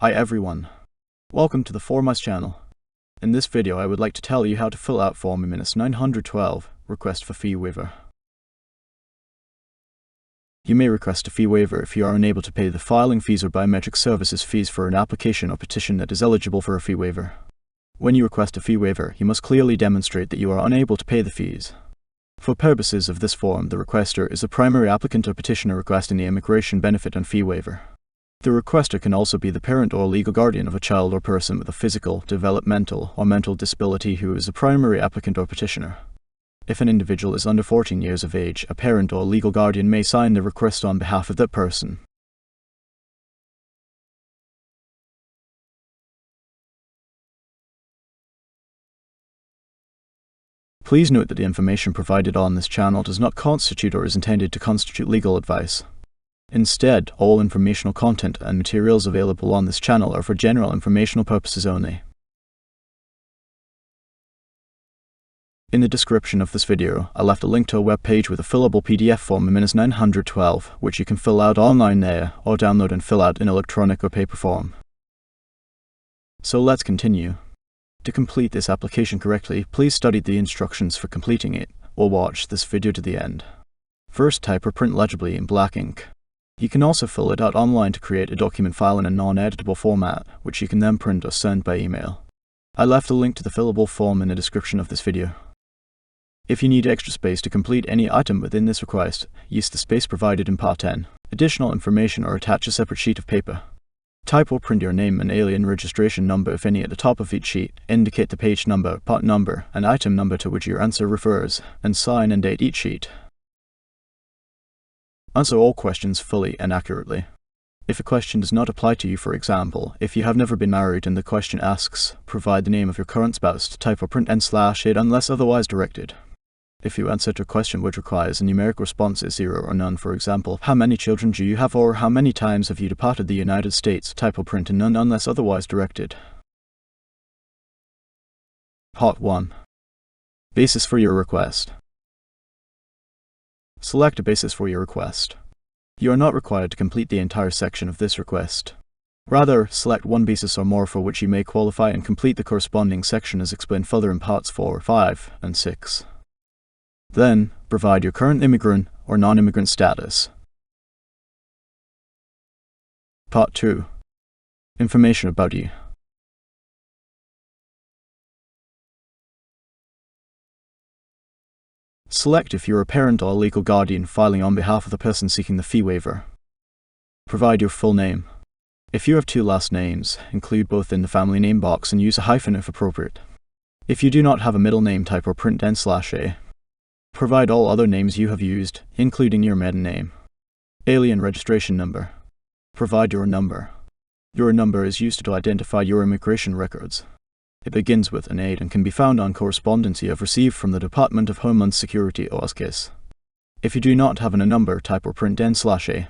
Hi everyone, welcome to the Foremost channel. In this video I would like to tell you how to fill out Form I-912, Request for Fee Waiver. You may request a fee waiver if you are unable to pay the filing fees or biometric services fees for an application or petition that is eligible for a fee waiver. When you request a fee waiver, you must clearly demonstrate that you are unable to pay the fees. For purposes of this form, the requester is the primary applicant or petitioner requesting the immigration benefit and fee waiver. The requester can also be the parent or legal guardian of a child or person with a physical, developmental, or mental disability who is the primary applicant or petitioner. If an individual is under 14 years of age, a parent or legal guardian may sign the request on behalf of that person. Please note that the information provided on this channel does not constitute or is intended to constitute legal advice. Instead, all informational content and materials available on this channel are for general informational purposes only. In the description of this video, I left a link to a web page with a fillable PDF form I-912, which you can fill out online there, or download and fill out in electronic or paper form. So let's continue. To complete this application correctly, please study the instructions for completing it, or watch this video to the end. First, type or print legibly in black ink. You can also fill it out online to create a document file in a non-editable format, which you can then print or send by email. I left a link to the fillable form in the description of this video. If you need extra space to complete any item within this request, use the space provided in Part 10. Additional information or attach a separate sheet of paper. Type or print your name and alien registration number, if any, at the top of each sheet. Indicate the page number, part number, and item number to which your answer refers, and sign and date each sheet. Answer all questions fully and accurately. If a question does not apply to you, for example, if you have never been married and the question asks, provide the name of your current spouse, type or print N/it unless otherwise directed. If you answer to a question which requires a numeric response is 0 or none, for example, how many children do you have, or how many times have you departed the United States, type or print none unless otherwise directed. Part 1. Basis for your request. Select a basis for your request. You are not required to complete the entire section of this request. Rather, select one basis or more for which you may qualify and complete the corresponding section as explained further in Parts 4, 5, and 6. Then, provide your current immigrant or non-immigrant status. Part 2. Information about you. Select if you're a parent or a legal guardian filing on behalf of the person seeking the fee waiver. Provide your full name. If you have two last names, include both in the family name box and use a hyphen if appropriate. If you do not have a middle name, type or print N/A. Provide all other names you have used, including your maiden name. Alien registration number. Provide your number. Your number is used to identify your immigration records. It begins with an 8 and can be found on correspondence you have received from the Department of Homeland Security (OSCIS). If you do not have a number, type or print N/A.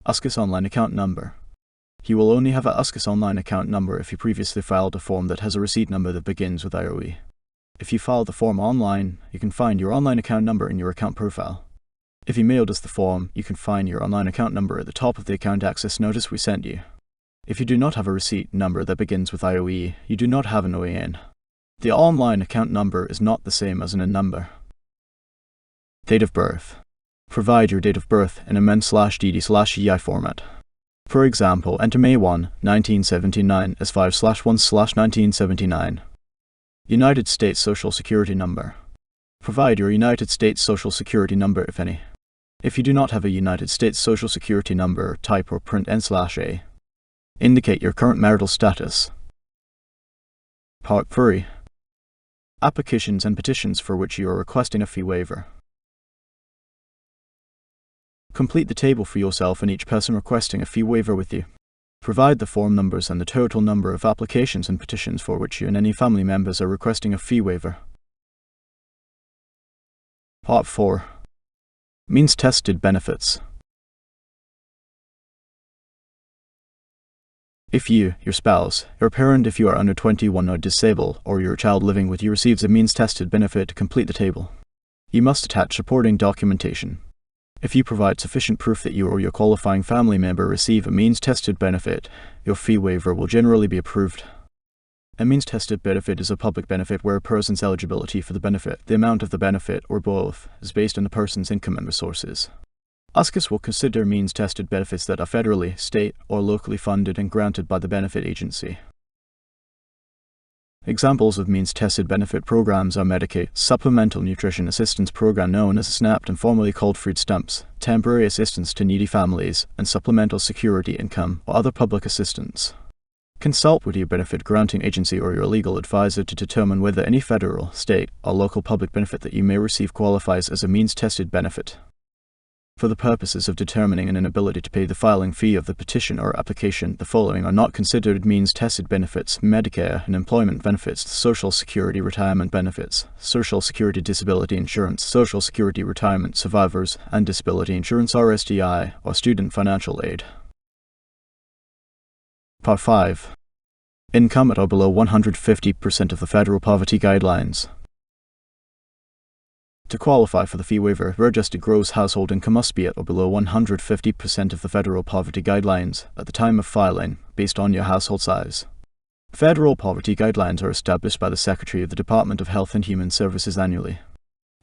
OSCIS online account number. You will only have a OSCIS online account number if you previously filed a form that has a receipt number that begins with IOE. If you filed the form online, you can find your online account number in your account profile. If you mailed us the form, you can find your online account number at the top of the account access notice we sent you. If you do not have a receipt number that begins with IOE, you do not have an OAN. The online account number is not the same as an IN number. Date of birth. Provide your date of birth in a MEN/DD/EI format. For example, enter May 1, 1979 as 5/1/1979. United States Social Security number. Provide your United States Social Security number, if any. If you do not have a United States Social Security number, type or print N/A. Indicate your current marital status. Part 3. Applications and petitions for which you are requesting a fee waiver. Complete the table for yourself and each person requesting a fee waiver with you. Provide the form numbers and the total number of applications and petitions for which you and any family members are requesting a fee waiver. Part 4. Means-tested benefits. If you, your spouse, your parent if you are under 21 or disabled, or your child living with you receives a means-tested benefit to complete the table, you must attach supporting documentation. If you provide sufficient proof that you or your qualifying family member receive a means-tested benefit, your fee waiver will generally be approved. A means-tested benefit is a public benefit where a person's eligibility for the benefit, the amount of the benefit, or both, is based on the person's income and resources. USCIS will consider means-tested benefits that are federally, state, or locally funded and granted by the benefit agency. Examples of means-tested benefit programs are Medicaid, Supplemental Nutrition Assistance Program known as SNAP and formerly called food stamps, temporary assistance to needy families, and supplemental security income or other public assistance. Consult with your benefit granting agency or your legal advisor to determine whether any federal, state, or local public benefit that you may receive qualifies as a means-tested benefit. For the purposes of determining an inability to pay the filing fee of the petition or application, the following are not considered means-tested benefits: Medicare and employment benefits, Social Security retirement benefits, Social Security disability insurance, Social Security retirement survivors and disability insurance (RSDI), or student financial aid. Part 5. Income at or below 150% of the federal poverty guidelines. To qualify for the fee waiver, registered gross household income must be at or below 150% of the federal poverty guidelines at the time of filing, based on your household size. Federal poverty guidelines are established by the Secretary of the Department of Health and Human Services annually.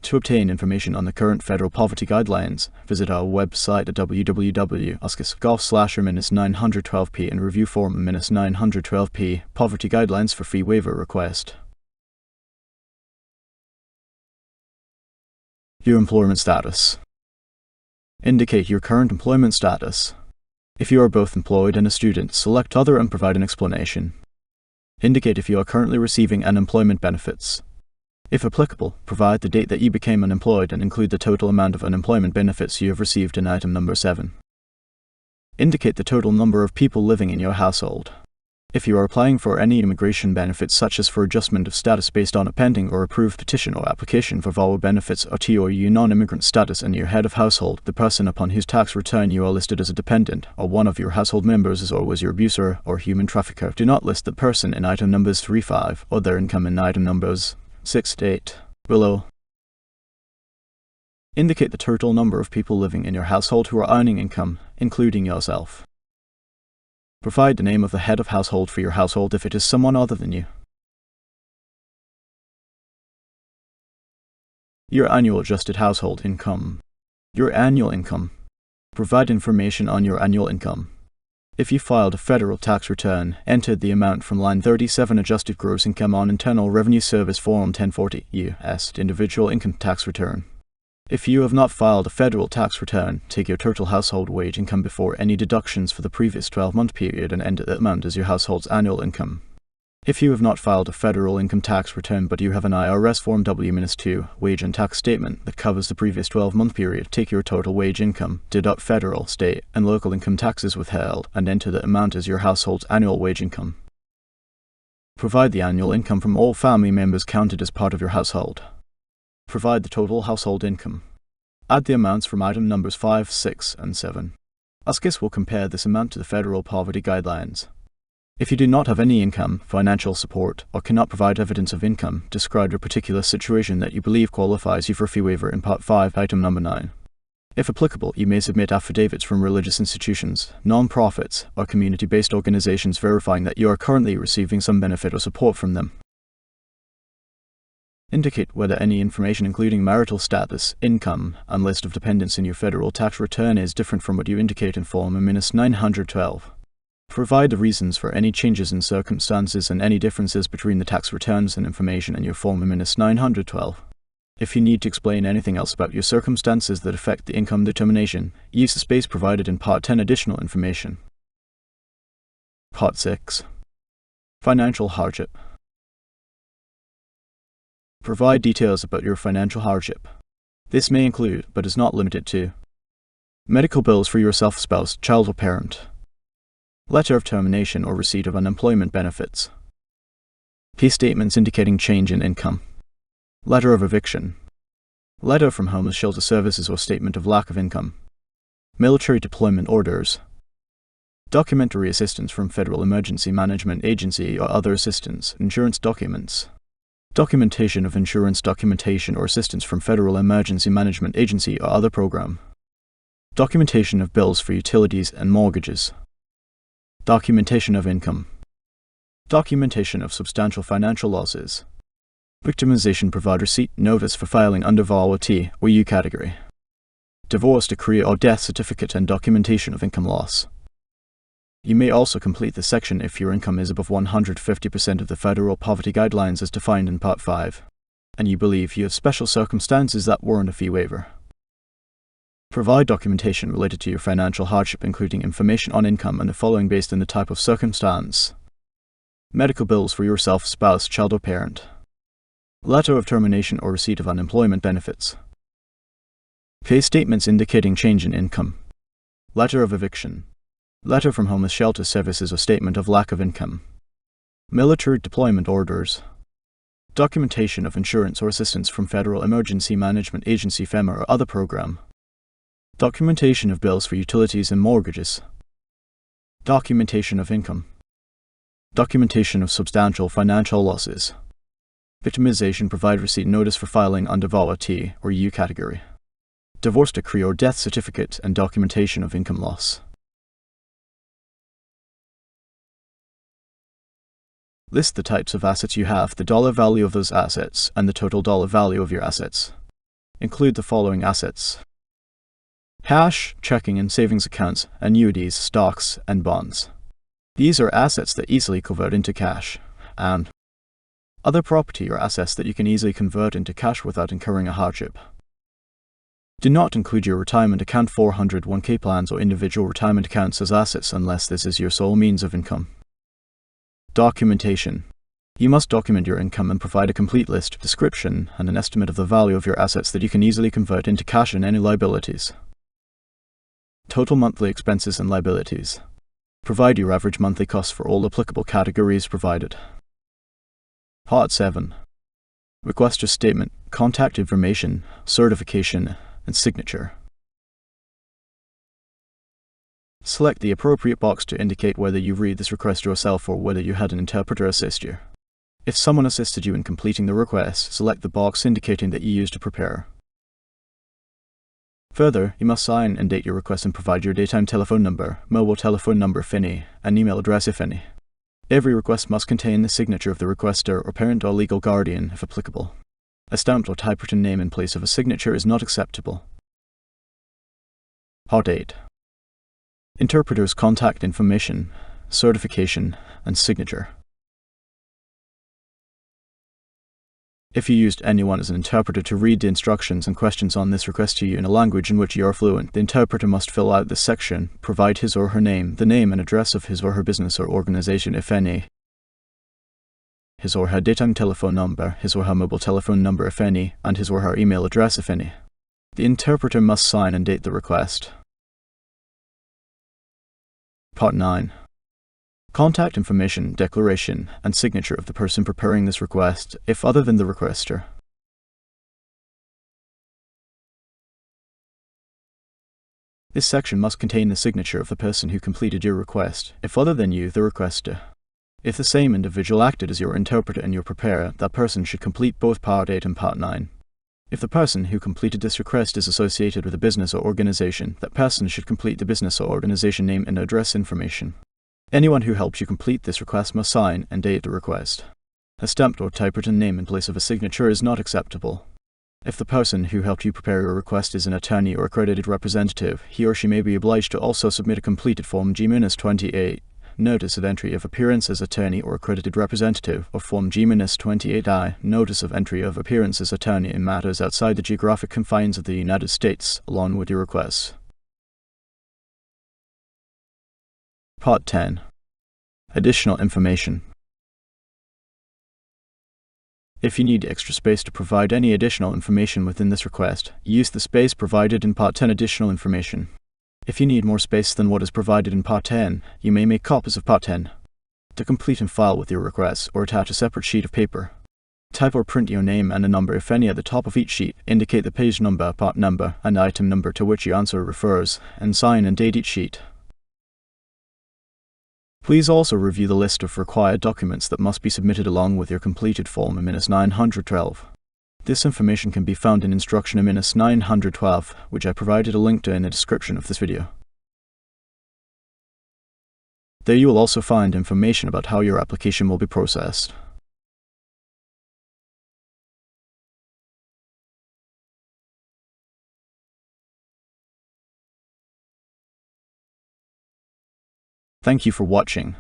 To obtain information on the current federal poverty guidelines, visit our website at www.uscis.gov/-912p and review Form -912p Poverty Guidelines for Fee Waiver Request. Your employment status. Indicate your current employment status. If you are both employed and a student, select Other and provide an explanation. Indicate if you are currently receiving unemployment benefits. If applicable, provide the date that you became unemployed and include the total amount of unemployment benefits you have received in item number 7. Indicate the total number of people living in your household. If you are applying for any immigration benefits such as for adjustment of status based on a pending or approved petition or application for VAWA benefits or TOU non-immigrant status and your head of household, the person upon whose tax return you are listed as a dependent, or one of your household members is or was your abuser or human trafficker, do not list the person in item numbers 3-5 or their income in item numbers 6-8 below. Indicate the total number of people living in your household who are earning income, including yourself. Provide the name of the head of household for your household if it is someone other than you. Your annual adjusted household income. Your annual income. Provide information on your annual income. If you filed a federal tax return, entered the amount from line 37 adjusted gross income on Internal Revenue Service Form 1040 U.S. individual income tax return. If you have not filed a federal tax return, take your total household wage income before any deductions for the previous 12-month period and enter that amount as your household's annual income. If you have not filed a federal income tax return but you have an IRS Form W-2 wage and tax statement that covers the previous 12-month period, take your total wage income, deduct federal, state, and local income taxes withheld, and enter that amount as your household's annual wage income. Provide the annual income from all family members counted as part of your household. Provide the total household income. Add the amounts from item numbers 5, 6, and 7. USCIS will compare this amount to the federal poverty guidelines. If you do not have any income, financial support, or cannot provide evidence of income, describe a particular situation that you believe qualifies you for fee waiver in Part 5, item number 9. If applicable, you may submit affidavits from religious institutions, non-profits, or community-based organizations verifying that you are currently receiving some benefit or support from them. Indicate whether any information including marital status, income, and list of dependents in your federal tax return is different from what you indicate in Form -912. Provide the reasons for any changes in circumstances and any differences between the tax returns and information in your Form -912. If you need to explain anything else about your circumstances that affect the income determination, use the space provided in Part 10 additional information. Part 6. Financial hardship. Provide details about your financial hardship. This may include, but is not limited to, medical bills for yourself, spouse, child, or parent, letter of termination or receipt of unemployment benefits, pay statements indicating change in income, letter of eviction, letter from homeless shelter services or statement of lack of income, military deployment orders, documentary assistance from Federal Emergency Management Agency or other assistance, insurance documents, documentation of insurance documentation or assistance from Federal Emergency Management Agency or other program, Documentation of bills for utilities and mortgages. Documentation of income. Documentation of substantial financial losses. Victimization provide receipt notice for filing under VAWA T or U category. Divorce decree or death certificate and documentation of income loss. You may also complete this section if your income is above 150% of the federal poverty guidelines as defined in Part 5, and you believe you have special circumstances that warrant a fee waiver. Provide documentation related to your financial hardship, including information on income and the following based on the type of circumstance. Medical bills for yourself, spouse, child or parent. Letter of termination or receipt of unemployment benefits. Pay statements indicating change in income. Letter of eviction. Letter from homeless shelter services or statement of lack of income. Military deployment orders. Documentation of insurance or assistance from Federal Emergency Management Agency FEMA or other program. Documentation of bills for utilities and mortgages. Documentation of income. Documentation of substantial financial losses. Victimization provide receipt notice for filing under VAWA T or U category. Divorce decree or death certificate and documentation of income loss. List the types of assets you have, the dollar value of those assets, and the total dollar value of your assets. Include the following assets: cash, checking and savings accounts, annuities, stocks, and bonds. These are assets that easily convert into cash, and other property or assets that you can easily convert into cash without incurring a hardship. Do not include your retirement account, 401k plans, or individual retirement accounts as assets unless this is your sole means of income. Documentation. You must document your income and provide a complete list, description, and an estimate of the value of your assets that you can easily convert into cash and any liabilities. Total monthly expenses and liabilities. Provide your average monthly costs for all applicable categories provided. Part 7. Requestor statement, contact information, certification, and signature. Select the appropriate box to indicate whether you read this request yourself or whether you had an interpreter assist you. If someone assisted you in completing the request, select the box indicating that you used to prepare. Further, you must sign and date your request and provide your daytime telephone number, mobile telephone number if any, and email address if any. Every request must contain the signature of the requester or parent or legal guardian if applicable. A stamped or typewritten name in place of a signature is not acceptable. Part 8. Interpreter's contact information, certification, and signature. If you used anyone as an interpreter to read the instructions and questions on this request to you in a language in which you are fluent, the interpreter must fill out this section, provide his or her name, the name and address of his or her business or organization if any, his or her daytime telephone number, his or her mobile telephone number if any, and his or her email address if any. The interpreter must sign and date the request. Part 9. Contact information, declaration, and signature of the person preparing this request, if other than the requester. This section must contain the signature of the person who completed your request, if other than you, the requester. If the same individual acted as your interpreter and your preparer, that person should complete both Part 8 and Part 9. If the person who completed this request is associated with a business or organization, that person should complete the business or organization name and address information. Anyone who helps you complete this request must sign and date the request. A stamped or typewritten name in place of a signature is not acceptable. If the person who helped you prepare your request is an attorney or accredited representative, he or she may be obliged to also submit a completed Form G-28, Notice of Entry of Appearance as Attorney or Accredited Representative, or Form G-28I, Notice of Entry of Appearance as Attorney in matters outside the geographic confines of the United States, along with your request. Part 10. Additional information. If you need extra space to provide any additional information within this request, use the space provided in Part 10 Additional Information. If you need more space than what is provided in Part 10, you may make copies of Part 10. To complete and file with your request, or attach a separate sheet of paper. Type or print your name and a number, if any, at the top of each sheet, indicate the page number, part number, and item number to which your answer refers, and sign and date each sheet. Please also review the list of required documents that must be submitted along with your completed Form I-912. This information can be found in Instruction I-912, which I provided a link to in the description of this video. There you will also find information about how your application will be processed. Thank you for watching.